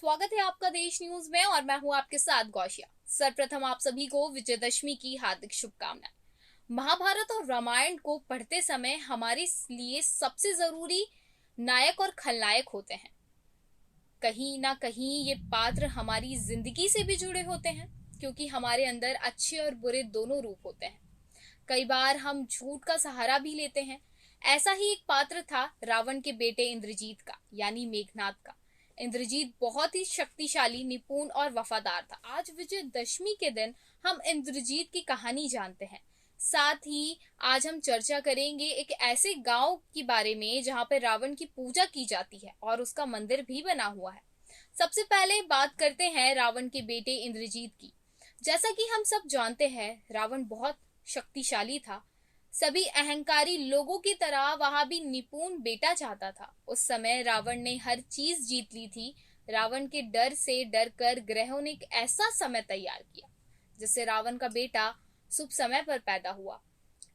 स्वागत है आपका देश न्यूज में और मैं हूं आपके साथ गौशिया। सर्वप्रथम आप सभी को विजयदशमी की हार्दिक शुभकामनाएं। महाभारत और रामायण को पढ़ते समय हमारे लिए सबसे जरूरी नायक और खलनायक होते हैं। कहीं ना कहीं ये पात्र हमारी जिंदगी से भी जुड़े होते हैं, क्योंकि हमारे अंदर अच्छे और बुरे दोनों रूप होते हैं। कई बार हम झूठ का सहारा भी लेते हैं। ऐसा ही एक पात्र था रावण के बेटे इंद्रजीत का, यानी मेघनाद का। इंद्रजीत बहुत ही शक्तिशाली, निपुण और वफादार था। आज विजयदशमी के दिन हम इंद्रजीत की कहानी जानते हैं। साथ ही आज हम चर्चा करेंगे एक ऐसे गांव के बारे में जहां पर रावण की पूजा की जाती है और उसका मंदिर भी बना हुआ है। सबसे पहले बात करते हैं रावण के बेटे इंद्रजीत की। जैसा कि हम सब जानते हैं, रावण बहुत शक्तिशाली था। सभी अहंकारी लोगों की तरह वहां भी निपुण बेटा चाहता था। उस समय रावण ने हर चीज जीत ली थी। रावण के डर से डर कर ग्रहों ने एक ऐसा समय तैयार किया जिससे रावण का बेटा शुभ समय पर पैदा हुआ।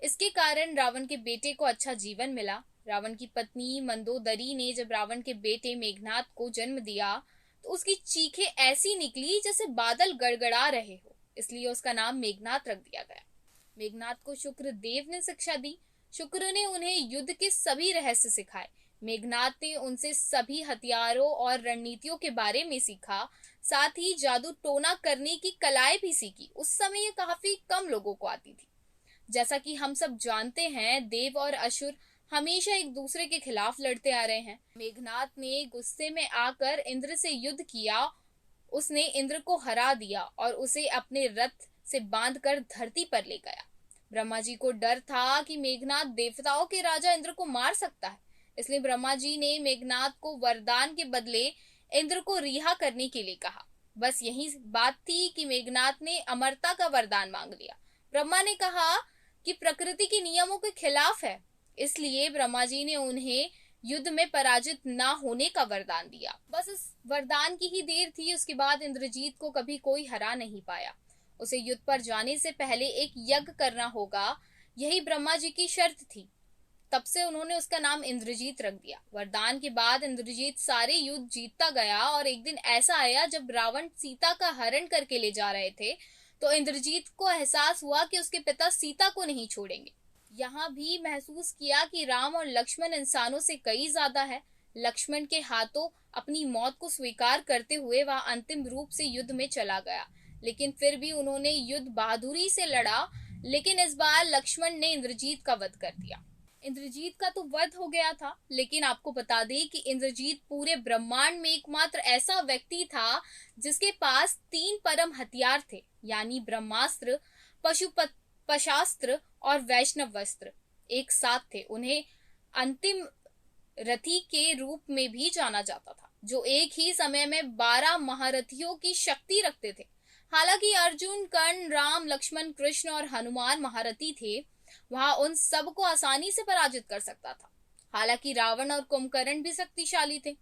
इसके कारण रावण के बेटे को अच्छा जीवन मिला। रावण की पत्नी मंदोदरी ने जब रावण के बेटे मेघनाद को जन्म दिया तो उसकी चीखें ऐसी निकली जैसे बादल गड़गड़ा रहे हो, इसलिए उसका नाम मेघनाद रख दिया गया। मेघनाद को शुक्र देव ने शिक्षा दी। शुक्र ने उन्हें युद्ध के सभी रहस्य सिखाए। मेघनाद ने उनसे सभी हथियारों और रणनीतियों के बारे में सीखा। साथ ही जादू टोना करने की कलाएं भी सीखी। उस समय ये काफी कम लोगों को आती थी। जैसा कि हम सब जानते हैं, देव और असुर हमेशा एक दूसरे के खिलाफ लड़ते आ रहे हैं। मेघनाद ने गुस्से में आकर इंद्र से युद्ध किया। उसने इंद्र को हरा दिया और उसे अपने रथ से बांधकर धरती पर ले गया। ब्रह्मा जी को डर था कि मेघनाद देवताओं के राजा इंद्र को मार सकता है, इसलिए ब्रह्मा जी ने मेघनाद को वरदान के बदले इंद्र को रिहा करने के लिए कहा। बस यही बात थी कि मेघनाद ने अमरता का वरदान मांग लिया। ब्रह्मा ने कहा कि प्रकृति के नियमों के खिलाफ है, इसलिए ब्रह्मा जी ने उन्हें युद्ध में पराजित ना होने का वरदान दिया। बस इस वरदान की ही देर थी। उसके बाद इंद्रजीत को कभी कोई हरा नहीं पाया। उसे युद्ध पर जाने से पहले एक यज्ञ करना होगा, यही ब्रह्मा जी की शर्त थी। तब से उन्होंने उसका नाम इंद्रजीत रख दिया। वरदान के बाद इंद्रजीत सारे युद्ध जीतता गया और एक दिन ऐसा आया जब रावण सीता का हरण करके ले जा रहे थे तो इंद्रजीत को एहसास हुआ कि उसके पिता सीता को नहीं छोड़ेंगे। यहाँ भी महसूस किया कि राम और लक्ष्मण इंसानों से कई ज्यादा है। लक्ष्मण के हाथों अपनी मौत को स्वीकार करते हुए वह अंतिम रूप से युद्ध में चला गया, लेकिन फिर भी उन्होंने युद्ध बहादुरी से लड़ा। लेकिन इस बार लक्ष्मण ने इंद्रजीत का वध कर दिया। इंद्रजीत का तो वध हो गया था, लेकिन आपको बता दें कि इंद्रजीत पूरे ब्रह्मांड में एकमात्र ऐसा व्यक्ति था जिसके पास 3 परम हथियार थे, यानी ब्रह्मास्त्र, पशास्त्र और वैष्णव वस्त्र एक साथ थे। उन्हें अंतिम रथी के रूप में भी जाना जाता था, जो एक ही समय में 12 महारथियों की शक्ति रखते थे। हालांकि अर्जुन, कर्ण, राम, लक्ष्मण, कृष्ण और हनुमान महारथी थे, वहां उन सब को आसानी से पराजित कर सकता था। हालांकि रावण और कुंभकर्ण भी शक्तिशाली थे,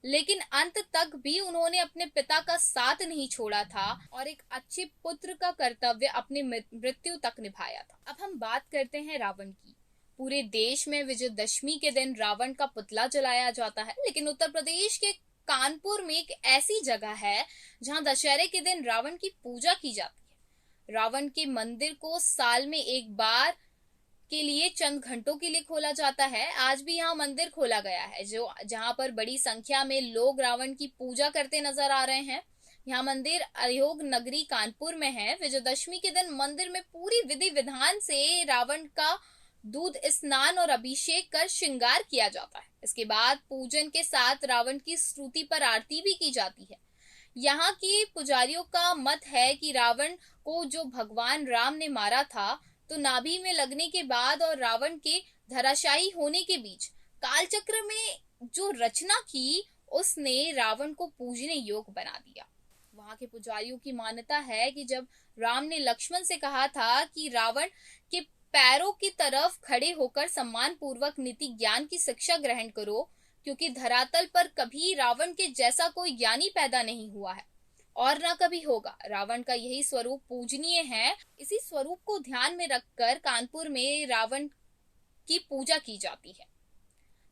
लेकिन अंत तक भी उन्होंने अपने पिता का साथ नहीं छोड़ा था और एक अच्छे पुत्र का कर्तव्य अपनी मृत्यु तक निभाया था। अब हम बात करते हैं रावण की। पूरे देश में विजयदशमी के दिन रावण का पुतला जलाया जाता है, लेकिन उत्तर प्रदेश के कानपुर में एक ऐसी जगह है जहां दशहरे के दिन रावण की पूजा की जाती है। रावण के मंदिर को साल में एक बार के लिए चंद घंटों के लिए खोला जाता है। आज भी यहाँ मंदिर खोला गया है जहाँ पर बड़ी संख्या में लोग रावण की पूजा करते नजर आ रहे हैं। यहाँ मंदिर अयोग नगरी कानपुर में है। विजयदशमी के दिन मंदिर में पूरी विधि विधान से रावण का दूध स्नान और अभिषेक कर श्रृंगार किया जाता है। इसके बाद पूजन के साथ रावण की स्तुति पर आरती भी की जाती है। यहाँ के पुजारियों का मत है कि रावण को जो भगवान राम ने मारा था, तो नाभि में लगने के बाद और रावण के धराशायी होने के बीच कालचक्र में जो रचना की, उसने रावण को पूजने योग्य बना दिया। वहां के पुजारियों की मान्यता है कि जब राम ने लक्ष्मण से कहा था कि रावण के पैरों की तरफ खड़े होकर सम्मान पूर्वक नीति ज्ञान की शिक्षा ग्रहण करो, क्योंकि धरातल पर कभी रावण के जैसा कोई ज्ञानी पैदा नहीं हुआ है और ना कभी होगा। रावण का यही स्वरूप पूजनीय है। इसी स्वरूप को ध्यान में रखकर कानपुर में रावण की पूजा की जाती है।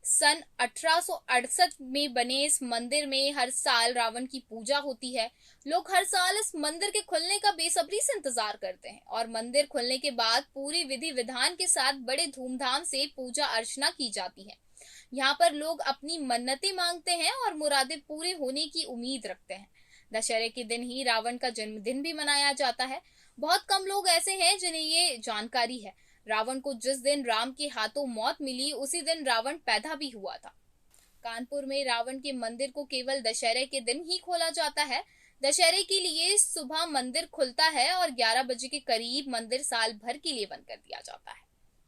सन 1868 में बने इस मंदिर में हर साल रावण की पूजा होती है। लोग हर साल इस मंदिर के खुलने का बेसब्री से इंतजार करते हैं और मंदिर खुलने के बाद पूरी विधि विधान के साथ बड़े धूमधाम से पूजा अर्चना की जाती है। यहाँ पर लोग अपनी मन्नतें मांगते हैं और मुरादें पूरी होने की उम्मीद रखते हैं। दशहरे के दिन ही रावण का जन्मदिन भी मनाया जाता है। बहुत कम लोग ऐसे हैं जिन्हें ये जानकारी है। रावण को जिस दिन राम के हाथों मौत मिली उसी दिन रावण पैदा भी हुआ था। कानपुर में रावण के मंदिर को केवल दशहरे के दिन ही खोला जाता है। दशहरे के लिए सुबह मंदिर खुलता है और 11 बजे के करीब मंदिर साल भर के लिए बंद कर दिया जाता है।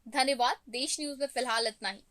धन्यवाद। देश न्यूज में फिलहाल इतना ही।